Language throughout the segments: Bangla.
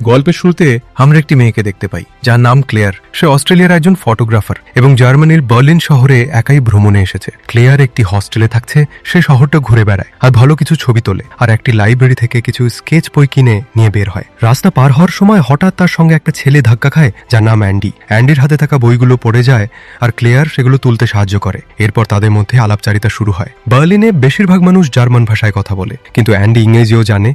গল্পের শুরুতে আমরা একটি মেয়েকে দেখতে পাই যার নাম ক্লেয়ার। সে অস্ট্রেলিয়ার একজন ফটোগ্রাফার এবং জার্মানির বার্লিন শহরে একাই ভ্রমণে এসেছে। ক্লেয়ার একটি হস্টেলে থাকছে, সে শহরটা ঘুরে বেড়ায় আর ভালো কিছু ছবি তোলে, আর একটি লাইব্রেরি থেকে কিছু স্কেচ বই কিনে নিয়ে বের হয়। রাস্তা পার হওয়ার সময় হঠাৎ তার সঙ্গে একটা ছেলে ধাক্কা খায় যার নাম অ্যান্ডি। অ্যান্ডির হাতে থাকা বইগুলো পড়ে যায় আর ক্লেয়ার সেগুলো তুলতে সাহায্য করে। এরপর তাদের মধ্যে আলাপচারিতা শুরু হয়। বার্লিনে বেশিরভাগ মানুষ জার্মান ভাষায় কথা বলে, কিন্তু অ্যান্ডি ইংরেজিও জানে,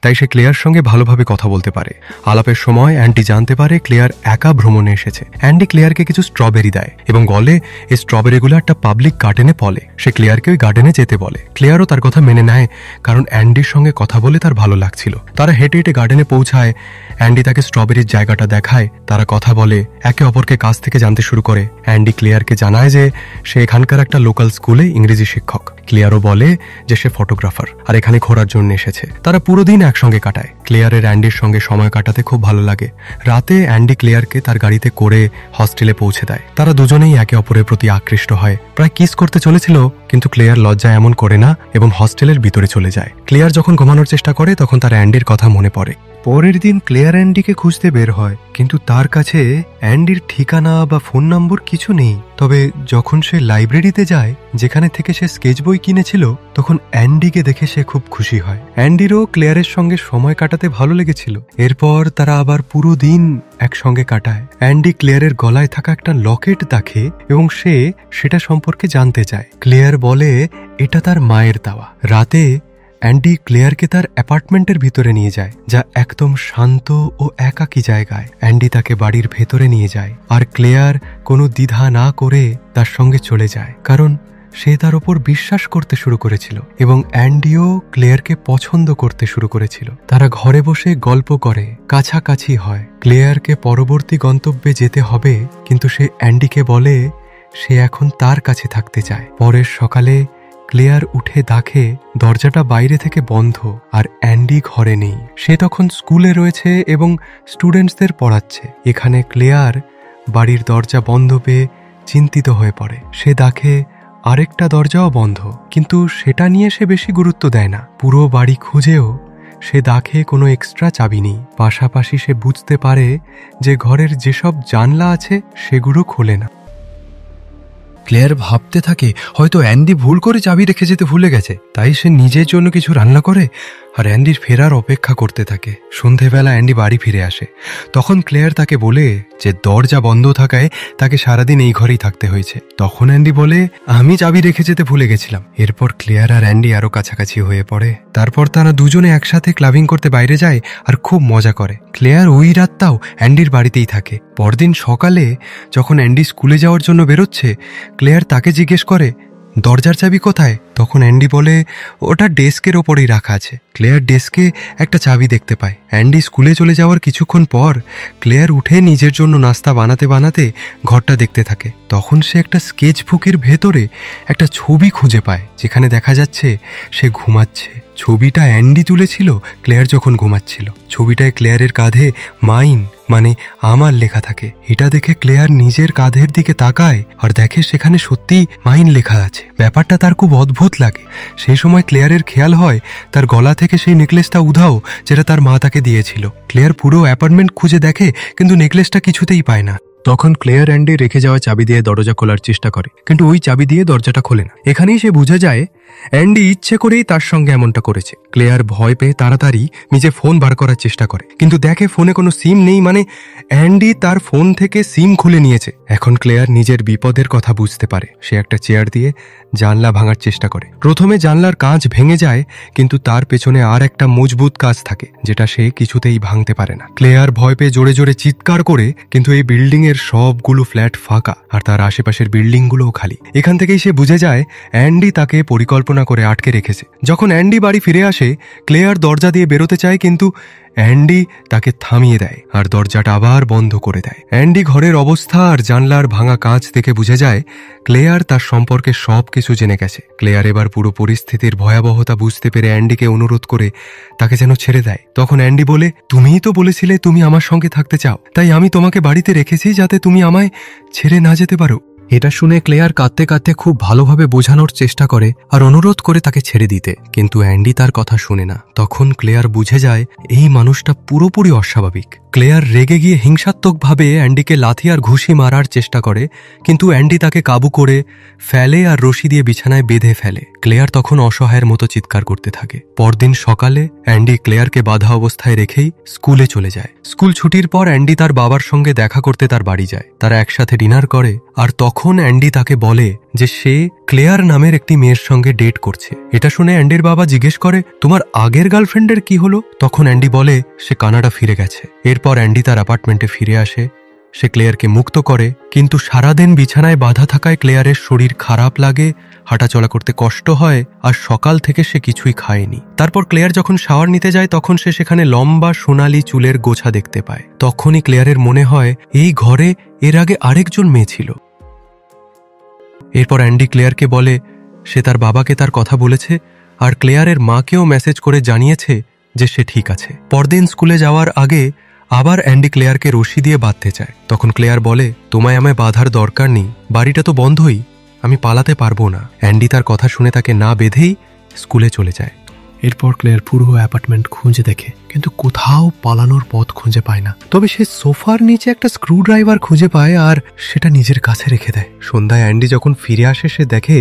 তাই সে ক্লেয়ার সঙ্গে ভালোভাবে কথা বলতে পারে। আলাপের সময় অ্যান্ডি জানতে পারে ক্লেয়ার একা ভ্রমণে এসেছে। অ্যান্ডি ক্লেয়ারকে কিছু স্ট্রবেরি দেয় এবং বলে এই স্ট্রবেরিগুলো একটা পাবলিক গার্ডেনে ফলে। সে ক্লেয়ারকে ওই গার্ডেনে যেতে বলে। ক্লেয়ারও তার কথা মেনে নেয়, কারণ অ্যান্ডির সঙ্গে কথা বলে তার ভালো লাগছিল। তারা হেঁটে হেঁটে গার্ডেনে পৌঁছায়। অ্যান্ডি তাকে স্ট্রবেরির জায়গাটা দেখায়, তারা কথা বলে, একে অপরকে কাছ থেকে জানতে শুরু করে। অ্যান্ডি ক্লেয়ারকে জানায় যে সে এখানকার একটা লোকাল স্কুলে ইংরেজি শিক্ষক। ক্লেয়ারও বলে যে সে ফটোগ্রাফার আর এখানে ঘোরার জন্য এসেছে। তারা পুরো দিন একসঙ্গে কাটায়। ক্লেয়ারের অ্যান্ডির সঙ্গে সময় কাটাতে খুব ভালো লাগে। রাতে অ্যান্ডি ক্লেয়ারকে তার গাড়িতে করে হস্টেলে পৌঁছে দেয়। তারা দুজনেই একে অপরের প্রতি আকৃষ্ট হয়। প্রায় কিস করতে চলেছিল, কিন্তু ক্লেয়ার লজ্জায় এমন করে না এবং হস্টেলের ভিতরে চলে যায়। ক্লেয়ার যখন ঘুমানোর চেষ্টা করে তখন তার অ্যান্ডির কথা মনে পড়ে। পরের দিন ক্লেয়ার অ্যান্ডিকে খুঁজতে বের হয়, কিন্তু তার কাছে অ্যান্ডির ঠিকানা বা ফোন নম্বর কিছু নেই। তবে যখন সে লাইব্রেরিতে যায় যেখানে থেকে সে স্কেচ বই কিনেছিল, তখন অ্যান্ডিকে দেখে সে খুব খুশি হয়। অ্যান্ডিরও ক্লেয়ারের সঙ্গে সময় কাটাতে ভালো লেগেছিল। এরপর তারা আবার পুরো দিন একসঙ্গে কাটায়। অ্যান্ডি ক্লেয়ারের গলায় থাকা একটা লকেট দেখে এবং সে সেটা সম্পর্কে জানতে চায়। ক্লেয়ার বলে এটা তার মায়ের দেওয়া। রাতে অ্যান্ডি ক্লেয়ারকে তার অ্যাপার্টমেন্টের ভিতরে নিয়ে যায়, যা একদম শান্ত ও একাকী জায়গায়। অ্যান্ডি তাকে বাড়ির ভেতরে নিয়ে যায় আর ক্লেয়ার কোনো দ্বিধা না করে তার সঙ্গে চলে যায়, কারণ সে তার ওপর বিশ্বাস করতে শুরু করেছিল এবং অ্যান্ডিও ক্লেয়ারকে পছন্দ করতে শুরু করেছিল। তারা ঘরে বসে গল্প করে, কাছাকাছি হয়। ক্লেয়ারকে পরবর্তী গন্তব্যে যেতে হবে, কিন্তু সে অ্যান্ডিকে বলে সে এখন তার কাছে থাকতে চায়। পরের সকালে ক্লেয়ার উঠে দেখে দরজাটা বাইরে থেকে বন্ধ আর অ্যান্ডি ঘরে নেই। সে তখন স্কুলে রয়েছে এবং স্টুডেন্টসদের পড়াচ্ছে। এখানে ক্লেয়ার বাড়ির দরজা বন্ধ পেয়ে চিন্তিত হয়ে পড়ে। সে দেখে আরেকটা দরজাও বন্ধ, কিন্তু সেটা নিয়ে সে বেশি গুরুত্ব দেয় না। পুরো বাড়ি খুঁজেও সে দেখে কোনো এক্সট্রা চাবি নেই। পাশাপাশি সে বুঝতে পারে যে ঘরের যেসব জানলা আছে সেগুলো খোলে না। ক্লেয়ার ভাবতে থাকে হয়তো অ্যান্ডি ভুল করে চাবি রেখে যেতে ভুলে গেছে, তাই সে নিজের জন্য কিছু রান্না করে আর অ্যান্ডির ফেরার অপেক্ষা করতে থাকে। সন্ধেবেলা অ্যান্ডি বাড়ি ফিরে আসে। তখন ক্লেয়ার তাকে বলে যে দরজা বন্ধ থাকায় তাকে সারাদিন এই ঘরেই থাকতে হয়েছে। তখন অ্যান্ডি বলে আমি চাবি রেখে যেতে ভুলে গেছিলাম। এরপর ক্লেয়ার আর অ্যান্ডি আরো কাছাকাছি হয়ে পড়ে। তারপর তারা দুজনে একসাথে ক্লাবিং করতে বাইরে যায় আর খুব মজা করে। ক্লেয়ার ওই রাতটাও অ্যান্ডির বাড়িতেই থাকে। পরদিন সকালে যখন অ্যান্ডি স্কুলে যাওয়ার জন্য বেরোচ্ছে, ক্লেয়ার তাকে জিজ্ঞেস করে দরজার চাবি কোথায়? তখন অ্যান্ডি বলে ওটা ডেস্কের ওপরেই রাখা আছে। ক্লেয়ার ডেস্কে একটা চাবি দেখতে পায়। অ্যান্ডি স্কুলে চলে যাওয়ার কিছুক্ষণ পর ক্লেয়ার উঠে নিজের জন্য নাস্তা বানাতে বানাতে ঘরটা দেখতে থাকে। তখন সে একটা স্কেচ বুকের ভেতরে একটা ছবি খুঁজে পায়, যেখানে দেখা যাচ্ছে সে ঘুমাচ্ছে। ছবিটা অ্যান্ডি তুলেছিল ক্লেয়ার যখন ঘুমাচ্ছিল। ছবিটায় ক্লেয়ারের কাঁধে মাইন মানে আমার লেখা থাকে। এটা দেখে ক্লেয়ার নিজের কাঁধের দিকে তাকায় আর দেখে সেখানে সত্যি মাইন লেখা আছে। ব্যাপারটা তার খুব অদ্ভুত লাগে। সেই সময় ক্লেয়ারের খেয়াল হয় তার গলা থেকে সেই নেকলেসটা উধাও, যেটা তার মা তাকে দিয়েছিল। ক্লেয়ার পুরো অ্যাপার্টমেন্ট খুঁজে দেখে, কিন্তু নেকলেসটা কিছুতেই পায় না। তখন ক্লেয়ার অ্যান্ডি রেখে যাওয়া চাবি দিয়ে দরজা খোলার চেষ্টা করে, কিন্তু ওই চাবি দিয়ে দরজাটা খোলে না। এখানেই সে বুঝে যায় অ্যান্ডি ইচ্ছে করেই তার সঙ্গে এমনটা করেছে। ক্লেয়ার ভয় পেয়ে তাড়াতাড়ি নিজে ফোন বার করার চেষ্টা করে, কিন্তু দেখে ফোনে কোনো সিম নেই, মানে অ্যান্ডি তার ফোন থেকে সিম খুলে নিয়েছে। এখন ক্লেয়ার নিজের বিপদের কথা বুঝতে পারে। সে একটা চেয়ার দিয়ে জানলা ভাঙার চেষ্টা করে। প্রথমে জানলার কাঁচ ভেঙে যায়, কিন্তু তার পেছনে আর একটা মজবুত কাঁচ থাকে, যেটা সে কিছুতেই ভাঙতে পারে না। ক্লেয়ার ভয় পেয়ে জোরে জোরে চিৎকার করে, কিন্তু এই বিল্ডিং এর সবগুলো ফ্ল্যাট ফাঁকা আর তার আশেপাশের বিল্ডিংগুলোও খালি। এখান থেকেই সে বুঝে যায় অ্যান্ডি তাকে পরিকল্পনা করে আটকে রেখেছে। যখন অ্যান্ডি বাড়ি ফিরে আসে, ক্লেয়ার দরজা দিয়ে বেরোতে চায়, কিন্তু অ্যান্ডি তাকে থামিয়ে দেয় আর দরজাটা আবার বন্ধ করে দেয়। অ্যান্ডি ঘরের অবস্থা আর জানলার ভাঙা কাঁচ দেখে বুঝে যায় ক্লেয়ার তার সম্পর্কে সবকিছু জেনে গেছে। ক্লেয়ার এবার পুরো পরিস্থিতির ভয়াবহতা বুঝতে পেরে অ্যান্ডিকে অনুরোধ করে তাকে যেন ছেড়ে দেয়। তখন অ্যান্ডি বলে তুমিই তো বলেছিলে তুমি আমার সঙ্গে থাকতে চাও, তাই আমি তোমাকে বাড়িতে রেখেছি যাতে তুমি আমায় ছেড়ে না যেতে পারো। এটা শুনে ক্লেয়ার কাঁদতে কাঁদতে খুব ভালোভাবে বোঝানোর চেষ্টা করে আর অনুরোধ করে তাকে ছেড়ে দিতে, কিন্তু অ্যান্ডি তার কথা শুনে না। তখন ক্লেয়ার বুঝে যায় এই মানুষটা পুরোপুরি অস্বাভাবিক। ক্লেয়ার রেগে গিয়ে হিংসাত্মকভাবে অ্যান্ডিকে লাথি আর ঘুষি মারার চেষ্টা করে, কিন্তু অ্যান্ডি তাকে কাবু করে ফেলে আর রশি দিয়ে বিছানায় বেঁধে ফেলে। ক্লেয়ার তখন অসহায়ের মতো চিৎকার করতে থাকে। পরদিন সকালে অ্যান্ডি ক্লেয়ারকে বাধা অবস্থায় রেখেই স্কুলে চলে যায়। স্কুল ছুটির পর অ্যান্ডি তার বাবার সঙ্গে দেখা করতে তার বাড়ি যায়। তারা একসাথে ডিনার করে আর তখন অ্যান্ডি তাকে বলে যে সে ক্লেয়ার নামের একটি মেয়ের সঙ্গে ডেট করছে। এটা শুনে অ্যান্ডির বাবা জিজ্ঞেস করে, তোমার আগের গার্লফ্রেন্ডের কি হলো? তখন অ্যান্ডি বলে সে কানাডা ফিরে গেছে। এরপর অ্যান্ডি তার অ্যাপার্টমেন্টে ফিরে আসে। সে ক্লেয়ারকে মুক্ত করে, কিন্তু সারাদিন বিছানায় বাঁধা থাকায় ক্লেয়ারের শরীর খারাপ লাগে, হাঁটাচলা করতে কষ্ট হয় আর সকাল থেকে সে কিছুই খায়নি। তারপর ক্লেয়ার যখন শাওয়ার নিতে যায় তখন সে সেখানে লম্বা সোনালি চুলের গোছা দেখতে পায়। তখনই ক্লেয়ারের মনে হয় এই ঘরে এর আগে আরেকজন মেয়ে ছিল। এরপর অ্যান্ডি ক্লেয়ারকে বলে সে তার বাবাকে তার কথা বলেছে আর ক্লেয়ারের মাকেও মেসেজ করে জানিয়েছে যে সে ঠিক আছে। পরদিন স্কুলে যাওয়ার আগে আবার অ্যান্ডি ক্লেয়ারকে রশি দিয়ে বাঁধতে চায়। তখন ক্লেয়ার বলে, তোমায় আমায় বাঁধার দরকার নেই, বাড়িটা তো বন্ধই, আমি পালাতে পারবো না। অ্যান্ডি তার কথা শুনে তাকে না বেঁধেই স্কুলে চলে যায়। এরপর ক্লেয়ার পুরো অ্যাপার্টমেন্ট খুঁজে দেখে, কিন্তু কোথাও পালানোর পথ খুঁজে পায় না। তবে সে সোফার নিচে একটা স্ক্রু ড্রাইভার খুঁজে পায় আর সেটা নিজের কাছে রেখে দেয়। সন্ধ্যায় অ্যান্ডি যখন ফিরে আসে সে দেখে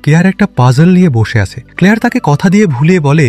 ক্লেয়ার একটা পাজল নিয়ে বসে আছে। ক্লেয়ার তাকে কথা দিয়ে ভুলিয়ে বলে,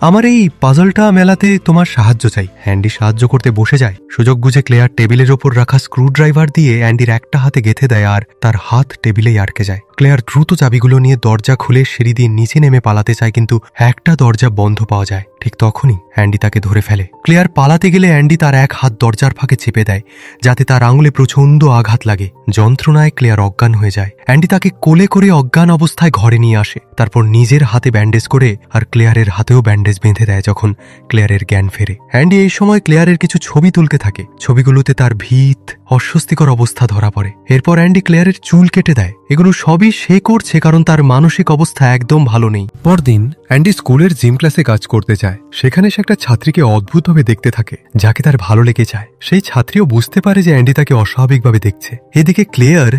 আমার এই পাজলটা মেলাতে তোমার সাহায্য চাই। অ্যান্ডি সাহায্য করতে বসে যায়। সুযোগ বুঝে ক্লেয়ার টেবিলের ওপর রাখা স্ক্রু ড্রাইভার দিয়ে অ্যান্ডির একটা হাতে গেঁথে দেয় আর তার হাত টেবিলেই আটকে যায়। ক্লেয়ার দ্রুত চাবিগুলো নিয়ে দরজা খুলে সিঁড়ি দিয়ে নিচে নেমে পালাতে চায়, কিন্তু একটা দরজা বন্ধ পাওয়া যায়। ঠিক তখনই অ্যান্ডি তাকে ধরে ফেলে। ক্লেয়ার পালাতে গেলে অ্যান্ডি তার এক হাত দরজার ফাঁকে চেপে দেয়, যাতে তার আঙুলে প্রচণ্ড আঘাত লাগে। যন্ত্রণায় ক্লেয়ার অজ্ঞান হয়ে যায়। অ্যান্ডি তাকে কোলে করে অজ্ঞান অবস্থায় ঘরে নিয়ে আসে। তারপর নিজের হাতে ব্যান্ডেজ করে আর ক্লেয়ারের হাতেও ব্যান্ডেজ বেঁধে দেয়। যখন ক্লেয়ারের জ্ঞান ফেরে, অ্যান্ডি এই সময় ক্লেয়ারের কিছু ছবি তুলতে থাকে। ছবিগুলোতে তার ভীত অস্বস্তিকর অবস্থা ধরা পড়ে। এরপর অ্যান্ডি ক্লেয়ারের চুল কেটে দেয়। এগুলো সবই সে করছে কারণ তার মানসিক অবস্থা একদম ভালো নেই। পরদিন অ্যান্ডি স্কুলের জিম ক্লাসে কাজ করতে যায়। সেখানে সে একটা ছাত্রীকে অদ্ভুতভাবে দেখতে থাকে, যাকে তার ভালো লেগে যায়। সেই ছাত্রীও বুঝতে পারে যে অ্যান্ডি তাকে অস্বাভাবিকভাবে দেখছে। এদিকে ক্লেয়ার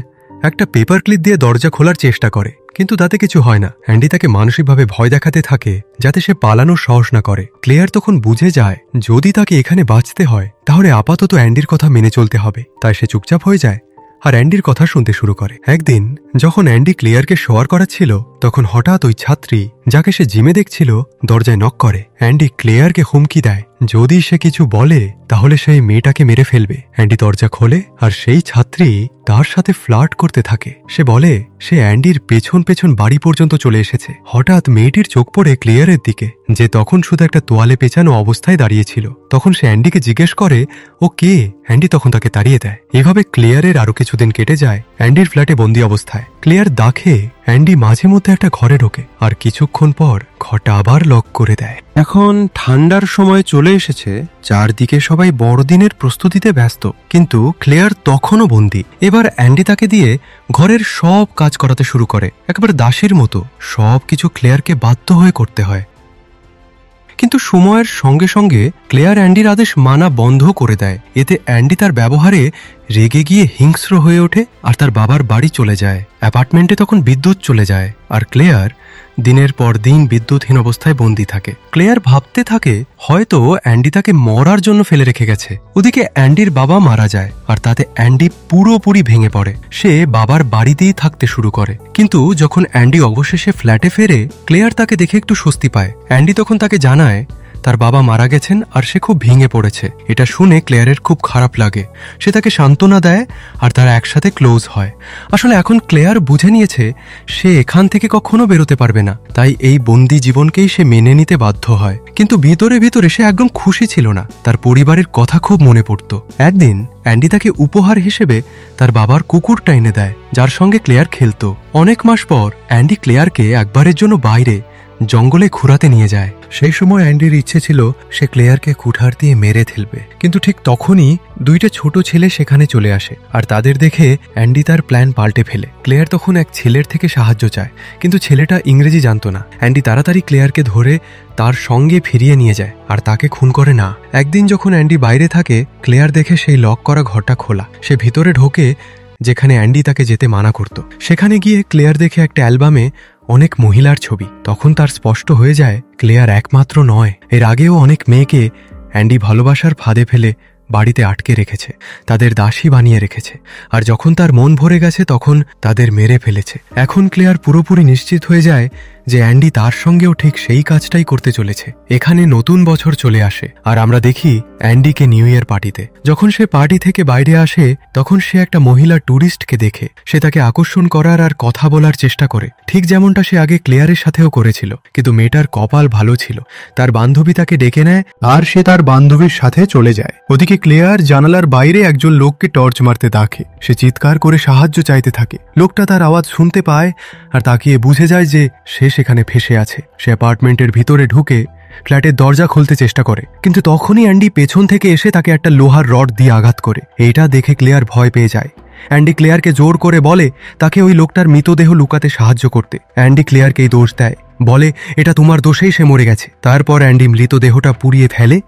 একটা পেপার ক্লিপ দিয়ে দরজা খোলার চেষ্টা করে, কিন্তু তাতে কিছু হয় না। অ্যান্ডি তাকে মানসিকভাবে ভয় দেখাতে থাকে যাতে সে পালানোর সাহস না করে। ক্লেয়ার তখন বুঝে যায় যদি তাকে এখানে বাঁচতে হয় তাহলে আপাতত অ্যান্ডির কথা মেনে চলতে হবে। তাই সে চুপচাপ হয়ে যায় আর অ্যান্ডির কথা শুনতে শুরু করে। একদিন যখন অ্যান্ডি ক্লেয়ারকে শোয়ার করাচ্ছিল তখন হঠাৎ ওই ছাত্রী, যাকে সে জিমে দেখছিল, দরজায় নক করে। অ্যান্ডি ক্লেয়ারকে হুমকি দেয় যদি সে কিছু বলে তাহলে সেই মেয়েটাকে মেরে ফেলবে। অ্যান্ডি দরজা খোলে আর সেই ছাত্রী তার সাথে ফ্লার্ট করতে থাকে। সে বলে সে অ্যান্ডির পেছন পেছন বাড়ি পর্যন্ত চলে এসেছে। হঠাৎ মেয়েটির চোখ পড়ে ক্লেয়ারের দিকে, যে তখন শুধু একটা তোয়ালে পেঁচানো অবস্থায় দাঁড়িয়েছিল। তখন সে অ্যান্ডিকে জিজ্ঞেস করে ও কে। অ্যান্ডি তখন তাকে তাড়িয়ে দেয়। এভাবে ক্লেয়ারের আরো কিছুদিন কেটে যায় অ্যান্ডির ফ্ল্যাটে বন্দি অবস্থায়। ক্লেয়ার দেখে অ্যান্ডি মাঝে মধ্যে একটা ঘরে ঢোকে আর কিছুক্ষণ পর ঘরটা আবার লক করে দেয়। এখন ঠান্ডার সময় চলে এসেছে, চারদিকে সবাই বড়দিনের প্রস্তুতিতে ব্যস্ত, কিন্তু ক্লেয়ার তখনও বন্দি। এবার অ্যান্ডি তাকে দিয়ে ঘরের সব কাজ করাতে শুরু করে, একেবারে দাসীর মতো। সব কিছু ক্লেয়ারকে বাধ্য হয়ে করতে হয়। কিন্তু সময়ের সঙ্গে সঙ্গে ক্লেয়ার অ্যান্ডির আদেশ মানা বন্ধ করে দেয়। এতে অ্যান্ডি তার ব্যবহারে রেগে গিয়ে হিংস্র হয়ে ওঠে আর তার বাবার বাড়ি চলে যায়। অ্যাপার্টমেন্টে তখন বিদ্যুৎ চলে যায় আর ক্লেয়ার দিনের পর দিন বিদ্যুৎহীন অবস্থায় বন্দী থাকে। ক্লেয়ার ভাবতে থাকে হয়তো অ্যান্ডি তাকে মরার জন্য ফেলে রেখে গেছে। ওদিকে অ্যান্ডির বাবা মারা যায় আর তাতে অ্যান্ডি পুরোপুরি ভেঙে পড়ে। সে বাবার বাড়িতেই থাকতে শুরু করে। কিন্তু যখন অ্যান্ডি অবশেষে ফ্ল্যাটে ফেরে, ক্লেয়ার তাকে দেখে একটু স্বস্তি পায়। অ্যান্ডি তখন তাকে জানায় তার বাবা মারা গেছেন আর সে খুব ভেঙে পড়েছে। এটা শুনে ক্লেয়ারের খুব খারাপ লাগে। সে তাকে সান্ত্বনা দেয় আর তারা একসাথে ক্লোজ হয়। আসলে এখন ক্লেয়ার বুঝে নিয়েছে সে এখান থেকে কখনো বেরোতে পারবে না, তাই এই বন্দি জীবনকেই সে মেনে নিতে বাধ্য হয়। কিন্তু ভিতরে ভিতরে সে একদম খুশি ছিল না। তার পরিবারের কথা খুব মনে পড়ত। একদিন অ্যান্ডি তাকে উপহার হিসেবে তার বাবার কুকুরটা এনে দেয়, যার সঙ্গে ক্লেয়ার খেলতো। অনেক মাস পর অ্যান্ডি ক্লেয়ারকে একবারের জন্য বাইরে জঙ্গলে ঘুরাতে নিয়ে যায়। সেই সময় অ্যান্ডির ইচ্ছে ছিল সে ক্লেয়ারকে কুঠার দিয়ে মেরে ফেলবে, কিন্তু ঠিক তখনই দুইটা ছোট ছেলে সেখানে চলে আসে আর তাদের দেখে অ্যান্ডি তার প্ল্যান পাল্টে ফেলে। ক্লেয়ার তখন এক ছেলের থেকে সাহায্য চায়, কিন্তু ছেলেটা ইংরেজি জানতো না। অ্যান্ডি তাড়াতাড়ি ক্লেয়ারকে ধরে তার সঙ্গে ফিরিয়ে নিয়ে যায় আর তাকে খুন করে না। একদিন যখন অ্যান্ডি বাইরে থাকে, ক্লেয়ার দেখে সেই লক করা ঘরটা খোলা। সে ভিতরে ঢোকে যেখানে অ্যান্ডি তাকে যেতে মানা করত। সেখানে গিয়ে ক্লেয়ার দেখে একটা অ্যালবামে অনেক মহিলার ছবি। তখন তার স্পষ্ট হয়ে যায় ক্লেয়ার একমাত্র নয়, এর আগেও অনেক মেয়েকে অ্যান্ডি ভালোবাসার ফাঁদে ফেলে বাড়িতে আটকে রেখেছে, তাদের দাসী বানিয়ে রেখেছে, আর যখন তার মন ভরে গেছে তখন তাদের মেরে ফেলেছে। এখন ক্লেয়ার পুরোপুরি নিশ্চিত হয়ে যায় যে অ্যান্ডি তার সঙ্গেও ঠিক সেই কাজটাই করতে চলেছে। এখানে নতুন বছর চলে আসে আর আমরা দেখি অ্যান্ডিকে নিউ ইয়ার পার্টিতে। যখন সে পার্টি থেকে বাইরে আসে তখন সে একটা মহিলা ট্যুরিস্টকে দেখে। সে তাকে আকর্ষণ করার আর কথা বলার চেষ্টা করে, ঠিক যেমনটা সে আগে ক্লেয়ারের সাথেও করেছিল। কিন্তু মেয়েটার কপাল ভালো ছিল, তার বান্ধবী তাকে ডেকে নেয় আর সে তার বান্ধবীর সাথে চলে যায়। ওদিকে ক্লেয়ার জানালার বাইরে একজন লোককে টর্চ মারতে দেখে। সে চিৎকার করে সাহায্য চাইতে থাকে। লোকটা তার আওয়াজ শুনতে পায় আর তাকিয়ে বুঝে যায় যে সে সেখানে ফেসে আছে। সে অ্যাপার্টমেন্টের ভিতরে ঢুকে ফ্ল্যাটের দরজা খুলতে চেষ্টা করে, কিন্তু তখনই অ্যান্ডি পেছন থেকে এসে তাকে একটা লোহার রড দিয়ে আঘাত করে। এটা দেখে ক্লেয়ার ভয় পেয়ে যায়। অ্যান্ডি ক্লেয়ারকে জোর করে বলে তাকে ওই লোকটার মৃতদেহ লুকাতে সাহায্য করতে। অ্যান্ডি ক্লেয়ারকেই দোষ দেয়, বলে এটা তোমার দোষেই সে মরে গেছে। তারপর অ্যান্ডি মৃতদেহটা পুড়িয়ে ফেলে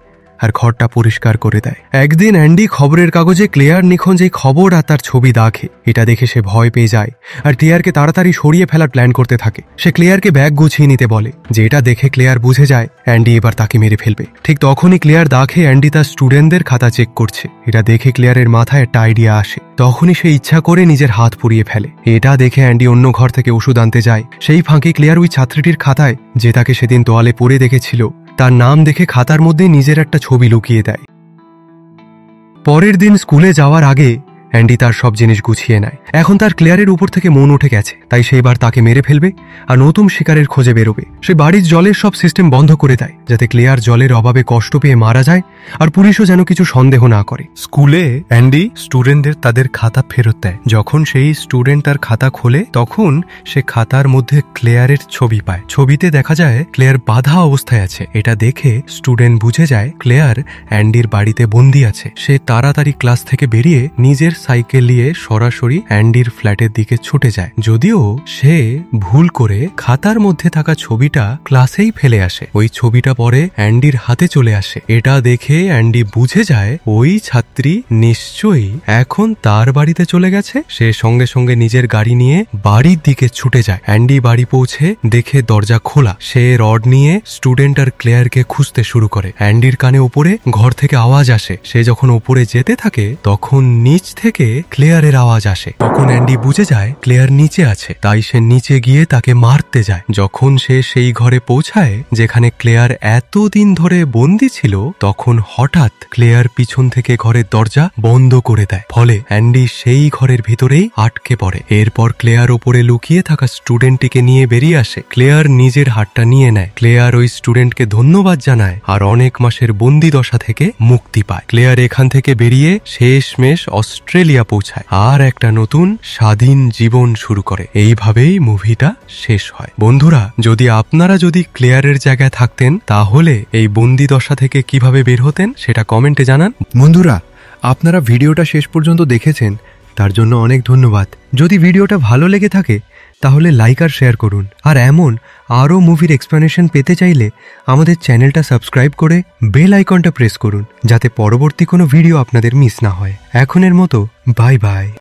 আর ঘরটা পরিষ্কার করে দেয়। একদিন অ্যান্ডি খবরের কাগজে ক্লেয়ার নিখোঁজ এই খবর আর তার ছবি দেখে। এটা দেখে সে ভয় পেয়ে যায় আর ক্লেয়ারকে তাড়াতাড়ি সরিয়ে ফেলার প্ল্যান করতে থাকে। সে ক্লেয়ারকে ব্যাগ গুছিয়ে নিতে বলে, যে এটা দেখে ক্লেয়ার বুঝে যায় অ্যান্ডি এবার তাকে মেরে ফেলবে। ঠিক তখনই ক্লেয়ার দেখে অ্যান্ডি তার স্টুডেন্টদের খাতা চেক করছে। এটা দেখে ক্লেয়ারের মাথায় একটা আইডিয়া আসে। তখনই সে ইচ্ছা করে নিজের হাত পুড়িয়ে ফেলে। এটা দেখে অ্যান্ডি অন্য ঘর থেকে ওষুধ আনতে যায়। সেই ফাঁকে ক্লেয়ার ওই ছাত্রীটির খাতায়, যে তাকে সেদিন তোয়ালে পড়ে দেখেছিল, তার নাম দেখে খাতার মধ্যে নিজের একটা ছবি লুকিয়ে দেয়। পরের দিন স্কুলে যাওয়ার আগে অ্যান্ডি তার সব জিনিস গুছিয়ে নেয়। এখন তার ক্লেয়ারের উপর থেকে মন উঠে গেছে, তাই সে এবার তাকে মেরে ফেলবে আর নতুন শিকারের খোঁজে বেরোবে। সে বাড়ির জলের সব সিস্টেম বন্ধ করে দেয়, যাতে ক্লেয়ার জলের অভাবে কষ্ট পেয়ে মারা যায় আর পুলিশও যেন কিছু সন্দেহ না করে। স্কুলে অ্যান্ডি স্টুডেন্টদের তাদের খাতা ফেরত দেয়। যখন সেই স্টুডেন্ট তার খাতা খোলে তখন সে খাতার মধ্যে ক্লেয়ারের ছবি পায়। ছবিতে দেখা যায় ক্লেয়ার বাধা অবস্থায় আছে। এটা দেখে স্টুডেন্ট বুঝে যায় ক্লেয়ার অ্যান্ডির বাড়িতে বন্দি আছে। সে তাড়াতাড়ি ক্লাস থেকে বেরিয়ে নিজের সাইকেল নিয়ে সরাসরি অ্যান্ডির ফ্ল্যাটের দিকে ছুটে যায়, যদিও সে ভুল করে খাতার মধ্যে থাকা ছবিটা ক্লাসেই ফেলে আসে। ওই ছবিটা পরে অ্যান্ডির হাতে চলে আসে। এটা দেখে অ্যান্ডি বুঝে যায় ওই ছাত্রী নিশ্চয়ই এখন তার বাড়িতে চলে গেছে। সে সঙ্গে সঙ্গে নিজের গাড়ি নিয়ে বাড়ির দিকে ছুটে যায়। অ্যান্ডি বাড়ি পৌঁছে দেখে দরজা খোলা। সে রড নিয়ে স্টুডেন্ট আর ক্লেয়ারকে খুঁজতে শুরু করে। অ্যান্ডির কানে উপরে ঘর থেকে আওয়াজ আসে। সে যখন উপরে যেতে থাকে তখন নিচ থেকে ক্লেয়ারের আওয়াজ আসে। তখন অ্যান্ডি বুঝে যায় ক্লেয়ার নিচে আছে, তাই সে নিচে গিয়ে তাকে মারতে যায়। যখন সে সেই ঘরে পৌঁছায় যেখানে ক্লেয়ার এতদিন ধরে বন্দি ছিল, তখন হঠাৎ ক্লেয়ার পিছন থেকে ঘরের দরজা বন্ধ করে দেয়। ফলে অ্যান্ডি সেই ঘরের ভিতরেই আটকে পড়ে। এরপর ক্লেয়ার ওপরে লুকিয়ে থাকা স্টুডেন্টটিকে নিয়ে বেরিয়ে আসে। ক্লেয়ার নিজের হাতটা নিয়ে নেয়। ক্লেয়ার ওই স্টুডেন্টকে ধন্যবাদ জানায় আর অনেক মাসের বন্দি দশা থেকে মুক্তি পায়। ক্লেয়ার এখান থেকে বেরিয়ে শেষমেশ অস্ট্রেলিয়া পৌঁছায় আর একটা নতুন স্বাধীন জীবন শুরু করে। এইভাবেই মুভিটা শেষ হয়। বন্ধুরা, আপনারা যদি ক্লেয়ারের জায়গায় থাকতেন তাহলে এই বন্দি দশা থেকে কিভাবে বের হতেন সেটা কমেন্টে জানান। বন্ধুরা, আপনারা ভিডিওটা শেষ পর্যন্ত দেখেছেন তার জন্য অনেক ধন্যবাদ। যদি ভিডিওটা ভালো লেগে থাকে তাহলে লাইক আর শেয়ার করুন। আর এমন আরও মুভির এক্সপ্লেনেশন পেতে চাইলে আমাদের চ্যানেলটা সাবস্ক্রাইব করে বেল আইকনটা প্রেস করুন, যাতে পরবর্তী কোনো ভিডিও আপনাদের মিস না হয়। এখনের মতো বাই বাই।